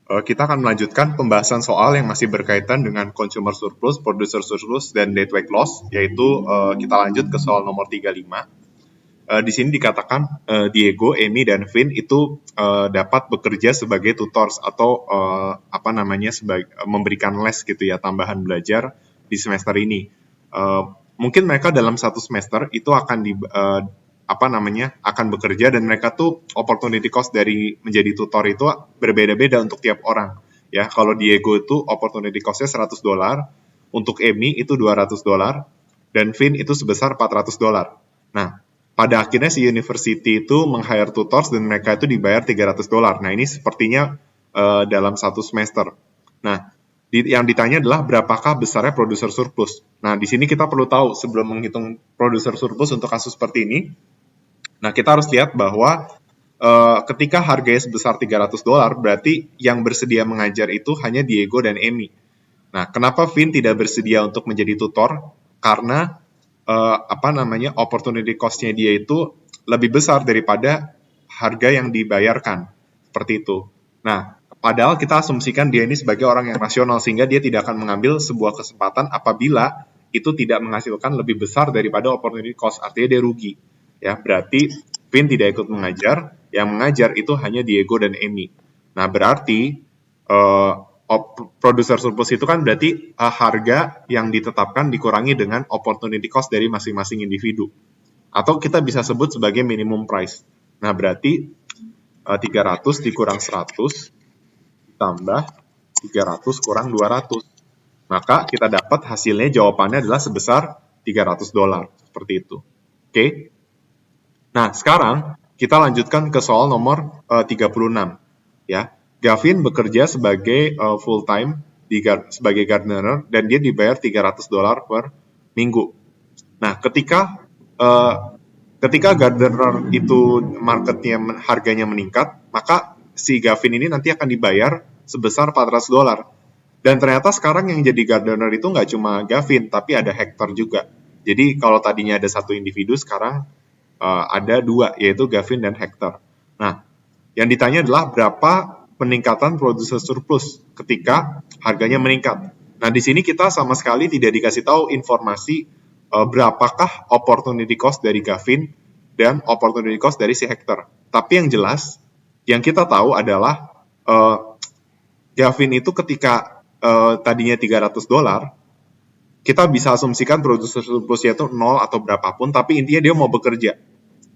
Kita akan melanjutkan pembahasan soal yang masih berkaitan dengan consumer surplus, producer surplus, dan deadweight loss, yaitu kita lanjut ke soal nomor 35. Di sini dikatakan Diego, Amy, dan Vin itu dapat bekerja sebagai tutors atau memberikan les gitu ya, tambahan belajar di semester ini. Mungkin mereka dalam satu semester itu akan akan bekerja, dan mereka tuh opportunity cost dari menjadi tutor itu berbeda-beda untuk tiap orang. Ya, kalau Diego itu opportunity cost-nya $100, untuk Amy itu $200, dan Vin itu sebesar $400. Nah, pada akhirnya si university itu meng-hire tutors dan mereka itu dibayar $300. Nah, ini sepertinya dalam satu semester. Nah, yang ditanya adalah berapakah besarnya producer surplus. Nah, di sini kita perlu tahu sebelum menghitung producer surplus untuk kasus seperti ini. Nah, kita harus lihat bahwa ketika harganya sebesar $300, berarti yang bersedia mengajar itu hanya Diego dan Amy. Nah, kenapa Vin tidak bersedia untuk menjadi tutor? Karena opportunity cost-nya dia itu lebih besar daripada harga yang dibayarkan. Seperti itu. Nah, padahal kita asumsikan dia ini sebagai orang yang rasional, sehingga dia tidak akan mengambil sebuah kesempatan apabila itu tidak menghasilkan lebih besar daripada opportunity cost, artinya dia rugi. Ya, berarti Vin tidak ikut mengajar, yang mengajar itu hanya Diego dan Amy. Nah, berarti producer surplus itu kan berarti harga yang ditetapkan dikurangi dengan opportunity cost dari masing-masing individu. Atau kita bisa sebut sebagai minimum price. Nah, berarti 300 dikurang 100 tambah 300 kurang 200. Maka kita dapat hasilnya jawabannya adalah sebesar $300. Seperti itu. Oke? Nah, sekarang kita lanjutkan ke soal nomor 36. Ya, Gavin bekerja sebagai full time sebagai gardener dan dia dibayar $300 per minggu. Nah, ketika gardener itu harganya meningkat, maka si Gavin ini nanti akan dibayar sebesar $400. Dan ternyata sekarang yang jadi gardener itu nggak cuma Gavin, tapi ada Hector juga. Jadi kalau tadinya ada satu individu, sekarang ada dua, yaitu Gavin dan Hector. Nah, yang ditanya adalah berapa peningkatan producer surplus ketika harganya meningkat. Nah, di sini kita sama sekali tidak dikasih tahu informasi berapakah opportunity cost dari Gavin dan opportunity cost dari si Hector. Tapi yang jelas, yang kita tahu adalah Gavin itu ketika tadinya $300, kita bisa asumsikan producer surplusnya itu 0 atau berapapun, tapi intinya dia mau bekerja.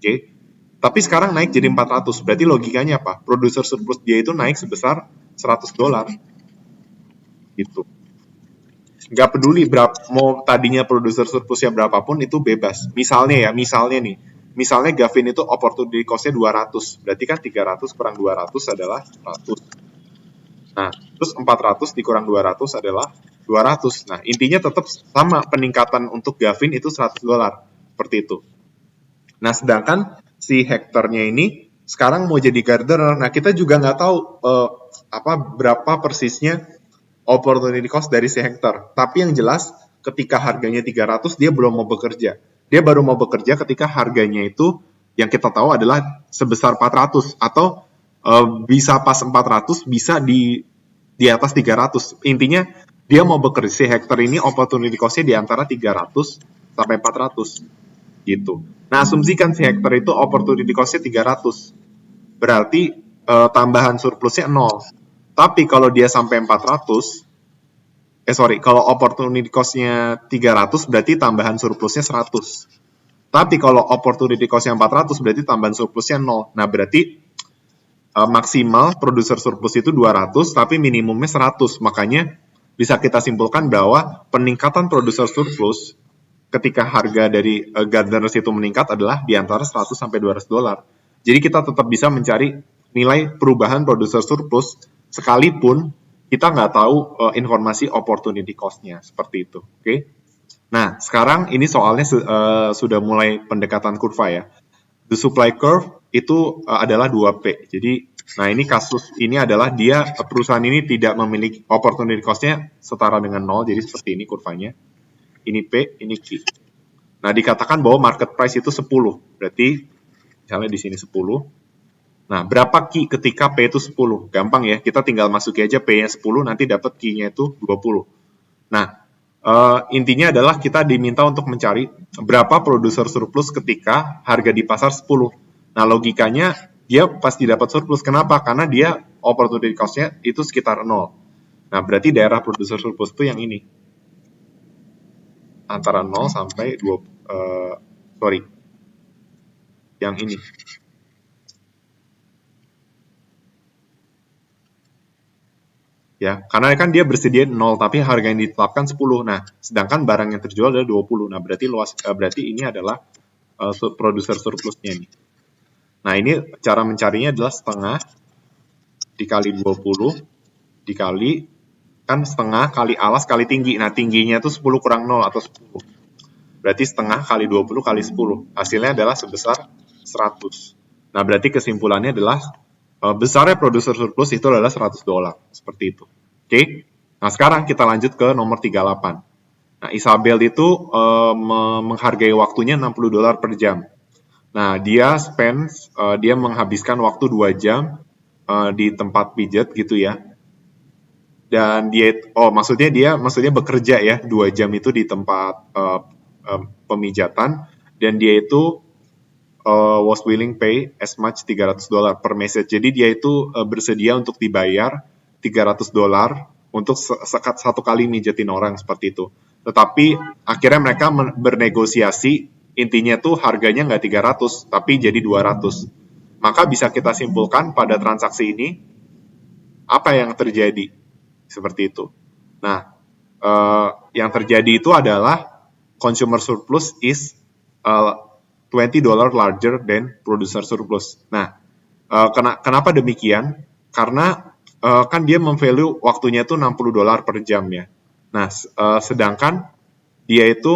Oke. Tapi sekarang naik jadi 400, berarti logikanya apa? Producer surplus dia itu naik sebesar $100. Gitu. Nggak peduli mau tadinya producer surplusnya berapapun, itu bebas. Misalnya misalnya Gavin itu opportunity cost-nya 200, berarti kan 300 kurang 200 adalah 100. Nah, terus 400 dikurang 200 adalah 200. Nah, intinya tetap sama, peningkatan untuk Gavin itu $100. Seperti itu. Nah, sedangkan si Hector-nya ini sekarang mau jadi gardener. Nah, kita juga nggak tahu berapa persisnya opportunity cost dari si Hector. Tapi yang jelas, ketika harganya 300, dia belum mau bekerja. Dia baru mau bekerja ketika harganya itu yang kita tahu adalah sebesar 400, atau bisa pas 400, bisa di atas 300. Intinya dia mau bekerja, si Hector ini opportunity cost-nya di antara 300 sampai 400 gitu. Nah, asumsikan si Hector itu opportunity cost-nya 300. Berarti tambahan surplusnya 0. Tapi kalau dia sampai 400, kalau opportunity cost-nya 300, berarti tambahan surplusnya 100. Tapi kalau opportunity cost-nya 400, berarti tambahan surplusnya 0. Nah, berarti maksimal producer surplus itu 200, tapi minimumnya 100. Makanya bisa kita simpulkan bahwa peningkatan producer surplus ketika harga dari gardeners itu meningkat adalah di antara 100 sampai $200. Jadi kita tetap bisa mencari nilai perubahan producer surplus sekalipun kita nggak tahu informasi opportunity cost-nya, seperti itu. Oke? Nah, sekarang ini soalnya sudah mulai pendekatan kurva ya. The supply curve itu adalah 2P. Jadi, nah ini kasus ini adalah perusahaan ini tidak memiliki opportunity cost-nya setara dengan 0, jadi seperti ini kurvanya. Ini P, ini Q. Nah, dikatakan bahwa market price itu 10. Berarti misalnya di sini 10. Nah, berapa key ketika P itu 10? Gampang ya, kita tinggal masukin aja P-nya 10, nanti dapat key-nya itu 20. Nah, intinya adalah kita diminta untuk mencari berapa produser surplus ketika harga di pasar 10. Nah, logikanya dia pasti dapat surplus. Kenapa? Karena dia opportunity cost-nya itu sekitar 0. Nah, berarti daerah produser surplus itu yang ini. Antara 0 sampai 2, sorry, yang ini. Ya, karena kan dia bersedia 0 tapi harga yang ditetapkan 10. Nah, sedangkan barang yang terjual adalah 20. Nah, berarti ini adalah produser surplusnya ini. Nah, ini cara mencarinya adalah setengah dikali 20 dikali kan setengah kali alas kali tinggi. Nah, tingginya itu 10 kurang 0 atau 10. Berarti setengah kali 20 kali 10. Hasilnya adalah sebesar 100. Nah, berarti kesimpulannya adalah besarnya produser surplus itu adalah $100. Seperti itu. Oke? Nah, sekarang kita lanjut ke nomor 38. Nah, Isabel itu menghargai waktunya $60 per jam. Nah, dia menghabiskan waktu 2 jam di tempat pijat gitu ya. Dan maksudnya bekerja ya, 2 jam itu di tempat pemijatan, dan dia itu was willing pay as much $300 per message. Jadi dia itu bersedia untuk dibayar $300 untuk satu kali mijetin orang seperti itu. Tetapi akhirnya mereka bernegosiasi, intinya tuh harganya nggak 300 tapi jadi 200. Maka bisa kita simpulkan pada transaksi ini apa yang terjadi seperti itu. Nah, yang terjadi itu adalah consumer surplus is $20 larger than producer surplus. Nah, kenapa demikian? Karena kan dia memvalue waktunya itu $60 per jam ya. Nah, sedangkan dia itu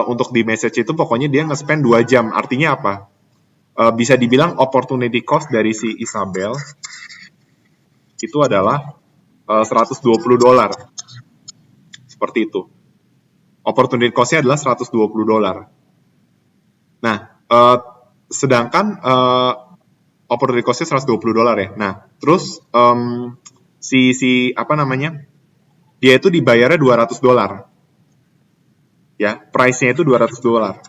untuk di message itu pokoknya dia nge-spend 2 jam. Artinya apa? Bisa dibilang opportunity cost dari si Isabel itu adalah $120. Seperti itu. Opportunity cost-nya adalah $120. Nah, sedangkan opportunity cost-nya $120 ya. Nah, terus apa namanya? Dia itu dibayarnya $200. Ya, price-nya itu $200.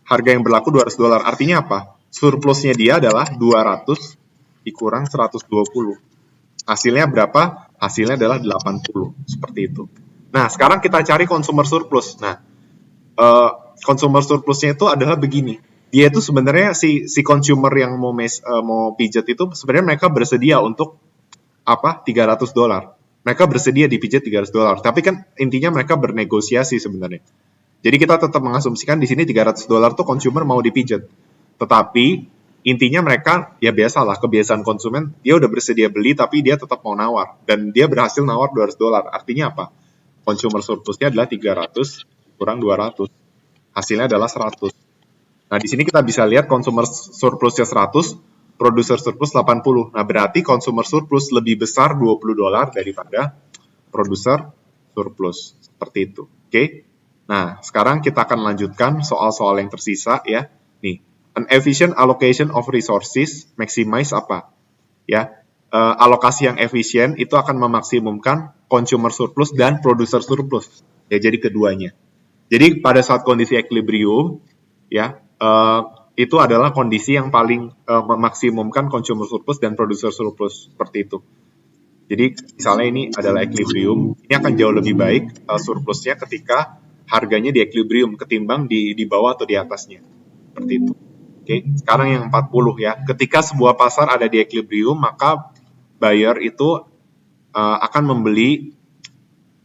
Harga yang berlaku $200. Artinya apa? Surplusnya dia adalah 200 dikurang 120. Hasilnya berapa? Hasilnya adalah 80. Seperti itu. Nah, sekarang kita cari consumer surplus. Nah, consumer surplusnya itu adalah begini. Dia itu sebenarnya si consumer yang mau pijat itu sebenarnya mereka bersedia untuk apa? $300. Mereka bersedia dipijat $300. Tapi kan intinya mereka bernegosiasi sebenarnya. Jadi kita tetap mengasumsikan di sini $300 tuh consumer mau dipijat. Tetapi intinya mereka ya biasalah kebiasaan konsumen, dia udah bersedia beli tapi dia tetap mau nawar dan dia berhasil nawar $200. Artinya apa? Consumer surplusnya adalah 300 kurang 200. Hasilnya adalah 100. Nah, di sini kita bisa lihat consumer surplusnya 100, producer surplus 80. Nah, berarti consumer surplus lebih besar $20 daripada producer surplus. Seperti itu. Oke? Nah, sekarang kita akan lanjutkan soal-soal yang tersisa ya. Nih, an efficient allocation of resources maximize apa? Ya, alokasi yang efisien itu akan memaksimumkan consumer surplus dan producer surplus. Ya, jadi keduanya. Jadi pada saat kondisi equilibrium, ya itu adalah kondisi yang paling memaksimumkan consumer surplus dan producer surplus seperti itu. Jadi misalnya ini adalah equilibrium, ini akan jauh lebih baik surplusnya ketika harganya di equilibrium ketimbang di bawah atau di atasnya. Seperti itu. Oke, sekarang yang 40 ya. Ketika sebuah pasar ada di equilibrium, maka buyer itu akan membeli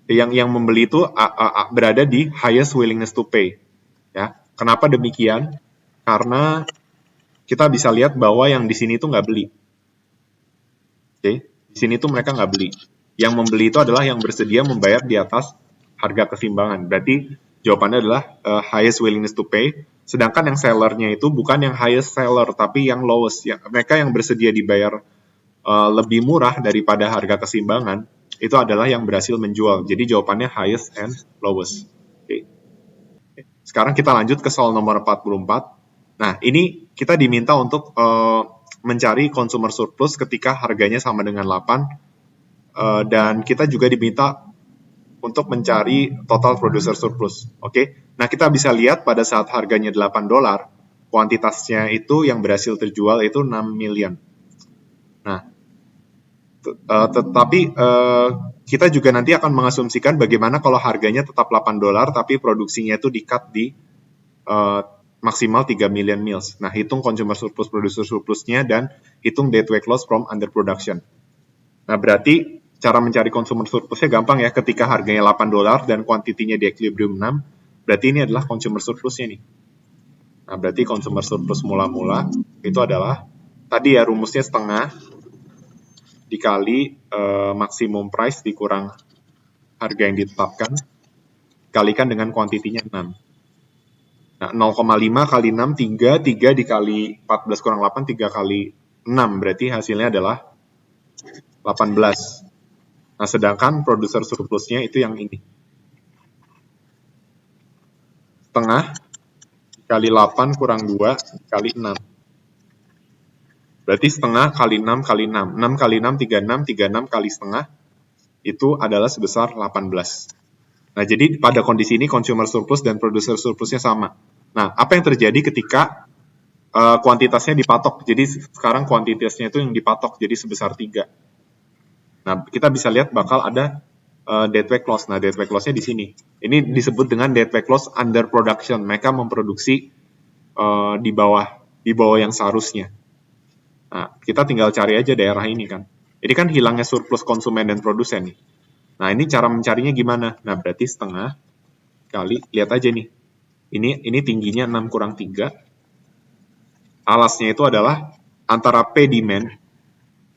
yang membeli itu berada di highest willingness to pay. Ya, kenapa demikian? Karena kita bisa lihat bahwa yang di sini itu nggak beli. Oke, di sini tuh mereka nggak beli. Yang membeli itu adalah yang bersedia membayar di atas harga keseimbangan. Berarti jawabannya adalah highest willingness to pay. Sedangkan yang sellernya itu bukan yang highest seller, tapi yang lowest. Mereka yang bersedia dibayar lebih murah daripada harga keseimbangan, itu adalah yang berhasil menjual. Jadi jawabannya highest and lowest. Oke. Sekarang kita lanjut ke soal nomor 44. Nah, ini kita diminta untuk mencari consumer surplus ketika harganya sama dengan 8, dan kita juga diminta untuk mencari total producer surplus. Oke. Nah, kita bisa lihat pada saat harganya $8, kuantitasnya itu yang berhasil terjual itu 6 million. Nah, tetapi kita juga nanti akan mengasumsikan bagaimana kalau harganya tetap $8 tapi produksinya itu di-cut di maksimal 3 million meals. Nah, hitung consumer surplus, producer surplusnya, dan hitung deadweight loss from underproduction. Nah, berarti cara mencari consumer surplusnya gampang ya. Ketika harganya $8 dan kuantitinya di equilibrium 6, berarti ini adalah consumer surplusnya nih. Nah, berarti consumer surplus mula-mula itu adalah tadi ya rumusnya setengah dikali maksimum price dikurang harga yang ditetapkan, kalikan dengan kuantitinya 6. Nah, 0,5 kali 6, 3 dikali 14 kurang 8, 3 kali 6, berarti hasilnya adalah 18. Nah, sedangkan producer surplusnya itu yang ini. Setengah dikali 8 kurang 2 dikali 6. Berarti setengah kali 6 kali 6. 6 kali 6, 36, 36 kali setengah, itu adalah sebesar 18. Nah, jadi pada kondisi ini consumer surplus dan producer surplusnya sama. Nah, apa yang terjadi ketika kuantitasnya dipatok? Jadi sekarang kuantitasnya itu yang dipatok, jadi sebesar 3. Nah, kita bisa lihat bakal ada deadweight loss. Nah, deadweight loss-nya di sini. Ini disebut dengan deadweight loss under production. Mereka memproduksi di bawah yang seharusnya. Nah, kita tinggal cari aja daerah ini kan. Ini kan hilangnya surplus konsumen dan produsen nih. Nah, ini cara mencarinya gimana? Nah, berarti setengah kali, lihat aja nih. Ini tingginya 6 kurang 3. Alasnya itu adalah antara P demand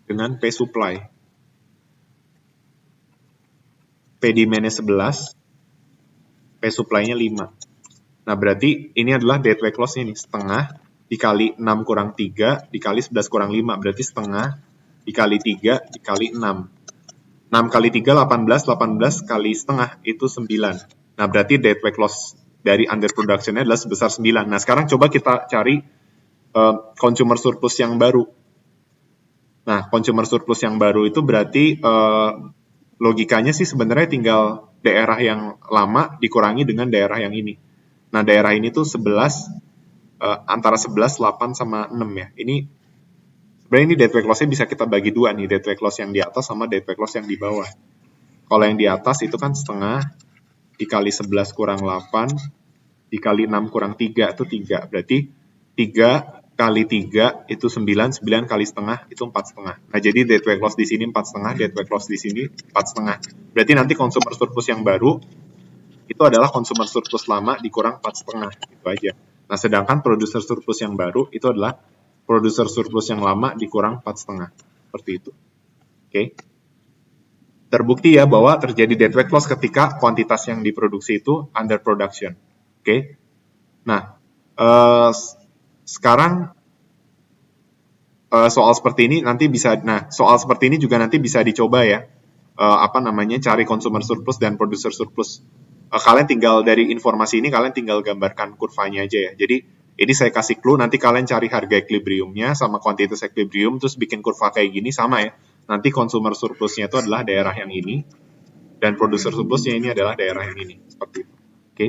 dengan P supply. P demand-nya 11, P supply-nya 5. Nah, berarti ini adalah deadweight loss-nya nih. Setengah dikali 6 kurang 3 dikali 11 kurang 5. Berarti setengah dikali 3 dikali 6. 6 kali 3, 18, 18 kali setengah, itu 9. Nah, berarti deadweight loss dari underproduction-nya adalah sebesar 9. Nah, sekarang coba kita cari consumer surplus yang baru. Nah, consumer surplus yang baru itu berarti logikanya sih sebenarnya tinggal daerah yang lama dikurangi dengan daerah yang ini. Nah, daerah ini tuh 11, antara 11, 8, sama 6 ya. Sebenarnya ini deadweight loss-nya bisa kita bagi dua nih, deadweight loss yang di atas sama deadweight loss yang di bawah. Kalau yang di atas itu kan setengah dikali 11 kurang 8 dikali 6 kurang 3 itu 3. Berarti 3 kali 3 itu 9, 9 kali setengah itu 4,5. Nah, jadi deadweight loss di sini 4,5, deadweight loss di sini 4,5. Berarti nanti consumer surplus yang baru itu adalah consumer surplus lama dikurang 4,5, gitu aja. Nah, sedangkan producer surplus yang baru itu adalah producer surplus yang lama dikurang 4,5. Seperti itu. Oke. Terbukti ya bahwa terjadi deadweight loss ketika kuantitas yang diproduksi itu under production. Oke. Nah, sekarang soal seperti ini nanti bisa, soal seperti ini juga nanti bisa dicoba ya. Cari consumer surplus dan producer surplus. Kalian tinggal dari informasi ini kalian tinggal gambarkan kurvanya aja ya. Jadi ini saya kasih clue, nanti kalian cari harga equilibriumnya sama kuantitas equilibrium, terus bikin kurva kayak gini sama ya. Nanti consumer surplusnya itu adalah daerah yang ini, dan producer surplusnya ini adalah daerah yang ini, seperti itu. Oke.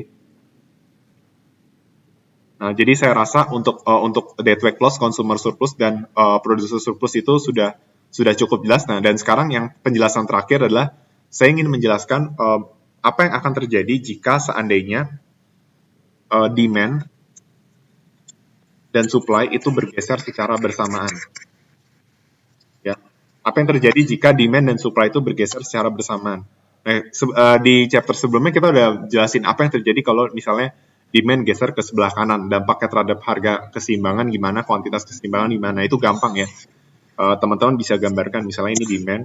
Nah, jadi saya rasa untuk deadweight loss, consumer surplus, dan producer surplus itu sudah cukup jelas. Nah, dan sekarang yang penjelasan terakhir adalah saya ingin menjelaskan apa yang akan terjadi jika seandainya demand dan supply itu bergeser secara bersamaan. Ya, apa yang terjadi jika demand dan supply itu bergeser secara bersamaan? Di chapter sebelumnya kita udah jelasin apa yang terjadi kalau misalnya demand geser ke sebelah kanan, dampaknya terhadap harga keseimbangan gimana, kuantitas keseimbangan gimana, itu gampang ya. Teman-teman bisa gambarkan misalnya ini demand,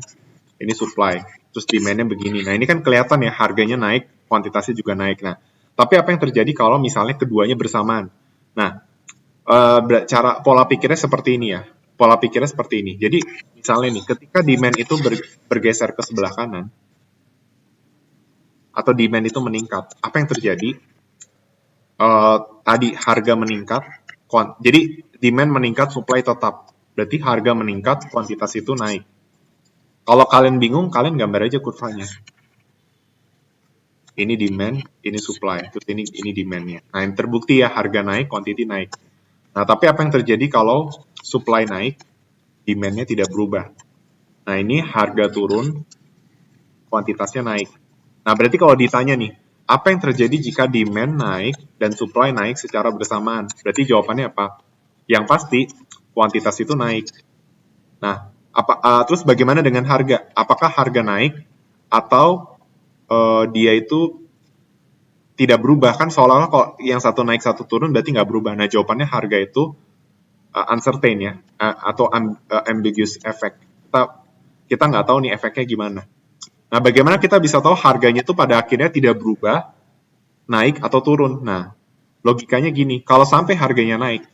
ini supply, terus demand-nya begini. Nah, ini kan kelihatan ya harganya naik, kuantitasnya juga naik. Nah, tapi apa yang terjadi kalau misalnya keduanya bersamaan? Nah, cara pola pikirnya seperti ini ya. Pola pikirnya seperti ini. Jadi misalnya nih, ketika demand itu bergeser ke sebelah kanan, atau demand itu meningkat, apa yang terjadi? Tadi harga meningkat, jadi demand meningkat, supply tetap. berarti harga meningkat, kuantitas itu naik. Kalau kalian bingung, kalian gambar aja kurvanya. Ini demand, ini supply, terus ini demand-nya. Nah, yang terbukti ya, harga naik, quantity naik. Nah, tapi apa yang terjadi kalau supply naik, demand-nya tidak berubah? Nah, ini harga turun, kuantitasnya naik. Nah, berarti kalau ditanya nih, apa yang terjadi jika demand naik dan supply naik secara bersamaan? Berarti jawabannya apa? Yang pasti, kuantitas itu naik. Nah, terus bagaimana dengan harga? Apakah harga naik atau dia itu tidak berubah? Kan seolah-olah kalau yang satu naik satu turun berarti nggak berubah. Nah, jawabannya harga itu uncertain ya, atau ambiguous effect. Kita nggak tahu nih efeknya gimana. Nah, bagaimana kita bisa tahu harganya itu pada akhirnya tidak berubah, naik atau turun? Nah, logikanya gini, kalau sampai harganya naik,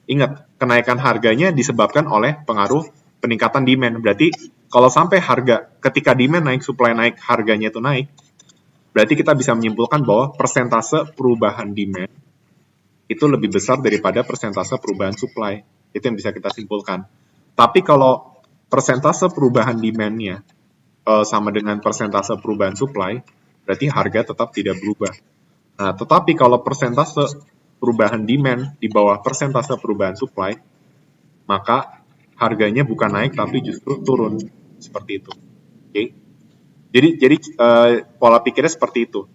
ingat, kenaikan harganya disebabkan oleh pengaruh peningkatan demand. Berarti kalau sampai harga, ketika demand naik, supply naik, harganya itu naik, berarti kita bisa menyimpulkan bahwa persentase perubahan demand itu lebih besar daripada persentase perubahan supply. Itu yang bisa kita simpulkan. Tapi kalau persentase perubahan demand-nya sama dengan persentase perubahan supply, berarti harga tetap tidak berubah. Nah, tetapi kalau persentase perubahan demand di bawah persentase perubahan supply, maka harganya bukan naik tapi justru turun. Seperti itu. Oke. Jadi pola pikirnya seperti itu.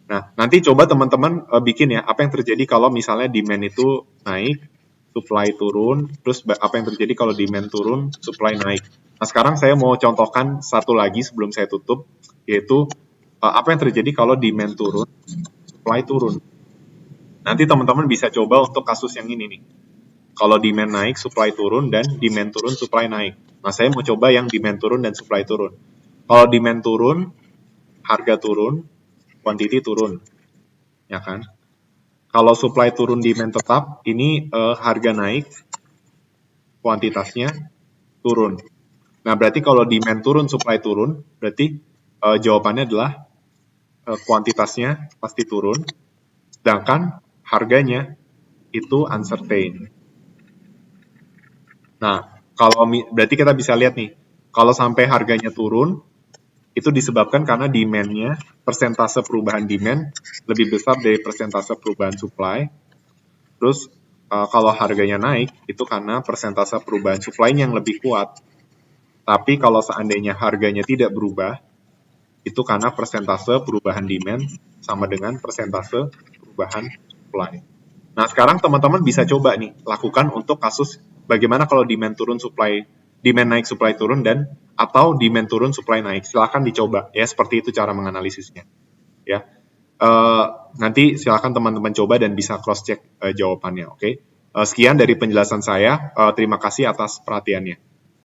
Nah, nanti coba teman-teman bikin ya, apa yang terjadi kalau misalnya demand itu naik, supply turun, terus apa yang terjadi kalau demand turun, supply naik. Nah, sekarang saya mau contohkan satu lagi sebelum saya tutup, yaitu apa yang terjadi kalau demand turun, supply turun. Nanti teman-teman bisa coba untuk kasus yang ini nih. Kalau demand naik, supply turun, dan demand turun, supply naik. Nah, saya mau coba yang demand turun dan supply turun. Kalau demand turun, harga turun, quantity turun. Ya kan? Kalau supply turun, demand tetap, ini harga naik, kuantitasnya turun. Nah, berarti kalau demand turun, supply turun, berarti jawabannya adalah kuantitasnya pasti turun, sedangkan harganya itu uncertain. Nah, kalau berarti kita bisa lihat nih, kalau sampai harganya turun, itu disebabkan karena demand-nya, persentase perubahan demand lebih besar dari persentase perubahan supply. Terus kalau harganya naik, itu karena persentase perubahan supply-nya yang lebih kuat. Tapi kalau seandainya harganya tidak berubah, itu karena persentase perubahan demand sama dengan persentase perubahan supply. Nah, sekarang teman-teman bisa coba nih, lakukan untuk kasus bagaimana kalau demand turun, demand naik, supply turun, dan atau demand turun, supply naik. Silakan dicoba, ya, seperti itu cara menganalisisnya. Ya, nanti silakan teman-teman coba dan bisa cross-check jawabannya, oke? Sekian dari penjelasan saya, terima kasih atas perhatiannya.